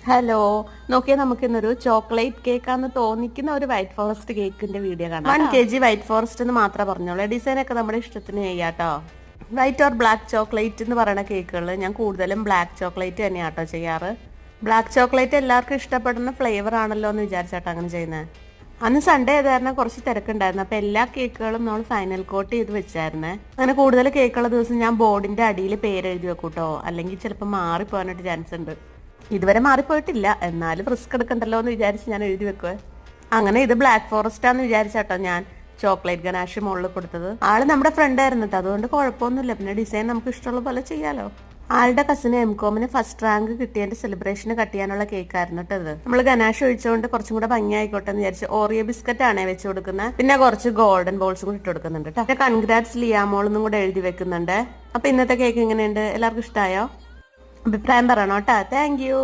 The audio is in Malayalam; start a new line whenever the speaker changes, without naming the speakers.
ഹലോ, നോക്കിയാൽ നമുക്ക് ഇന്നൊരു ചോക്ലേറ്റ് കേക്കാന്ന് തോന്നിക്കുന്ന ഒരു വൈറ്റ് ഫോറസ്റ്റ് കേക്കിന്റെ വീഡിയോ കാണാം. 1 kg വൈറ്റ് ഫോറസ്റ്റ് എന്ന് മാത്രമേ പറഞ്ഞോളൂ. ഡിസൈൻ ഒക്കെ നമ്മുടെ ഇഷ്ടത്തിന് ചെയ്യാട്ടോ. വൈറ്റ് ഓർ ബ്ലാക്ക് ചോക്ലേറ്റ് എന്ന് പറയുന്ന കേക്കുകൾ ഞാൻ കൂടുതലും ബ്ലാക്ക് ചോക്ലേറ്റ് തന്നെയാട്ടോ ചെയ്യാറ്. ബ്ലാക്ക് ചോക്ലേറ്റ് എല്ലാവർക്കും ഇഷ്ടപ്പെടുന്ന ഫ്ലേവർ ആണല്ലോ എന്ന് വിചാരിച്ചാട്ടോ അങ്ങനെ ചെയ്യുന്നത്. അന്ന് സൺഡേ ആയത് കുറച്ച് തിരക്കുണ്ടായിരുന്നു. അപ്പോൾ എല്ലാ കേക്കുകളും നമ്മൾ ഫൈനൽ കോട്ട് ചെയ്ത് വെച്ചായിരുന്നേ. അങ്ങനെ കൂടുതൽ കേക്കുള്ള ദിവസം ഞാൻ ബോർഡിന്റെ അടിയിൽ പേര് എഴുതി വെക്കൂട്ടോ, അല്ലെങ്കിൽ ചിലപ്പോൾ മാറിപ്പോകാനായിട്ട് ചാൻസ് ഉണ്ട്. ഇതുവരെ മാറിപ്പോയിട്ടില്ല, എന്നാലും റിസ്ക് എടുക്കണ്ടല്ലോ എന്ന് വിചാരിച്ച് ഞാൻ എഴുതി വെക്കുവേ. അങ്ങനെ ഇത് ബ്ലാക്ക് ഫോറസ്റ്റ് ആന്ന് വിചാരിച്ചാട്ടോ ഞാൻ ചോക്ലേറ്റ് ഗനാഷ് മുകളിൽ കൊടുത്തത്. ആള് നമ്മുടെ ഫ്രണ്ട് ആയിരുന്നു കേട്ടോ, അതുകൊണ്ട് കുഴപ്പമൊന്നുമില്ല. പിന്നെ ഡിസൈൻ നമുക്ക് ഇഷ്ടമുള്ള പോലെ ചെയ്യാലോ. ആളുടെ കസിന് എംകോമിന് ഫസ്റ്റ് റാങ്ക് കിട്ടിയതിന്റെ സെലിബ്രേഷന് കട്ട് ചെയ്യാനുള്ള കേക്കായിരുന്നു കേട്ടോ ഇത്. നമ്മൾ ഗനാഷ് ഒഴിച്ചുകൊണ്ട് കുറച്ചും കൂടെ ഭംഗിയായിക്കോട്ടെ എന്ന് വിചാരിച്ച് ഓറിയോ ബിസ്ക്കറ്റ് ആണേ വെച്ച് കൊടുക്കുന്നത്. പിന്നെ കുറച്ച് ഗോൾഡൻ ബോൾസും കൂടി ഇട്ട് കൊടുക്കുന്നുണ്ട് കേട്ടോ. കൺഗ്രാറ്റ്സ് ലിയാമോളെന്നും കൂടെ എഴുതി വെക്കുന്നുണ്ട്. അപ്പൊ ഇന്നത്തെ കേക്ക് എങ്ങനെയുണ്ട്? എല്ലാവർക്കും ഇഷ്ടമായോ? അഭിപ്രായം പറയണോ കേട്ടോ. Thank you.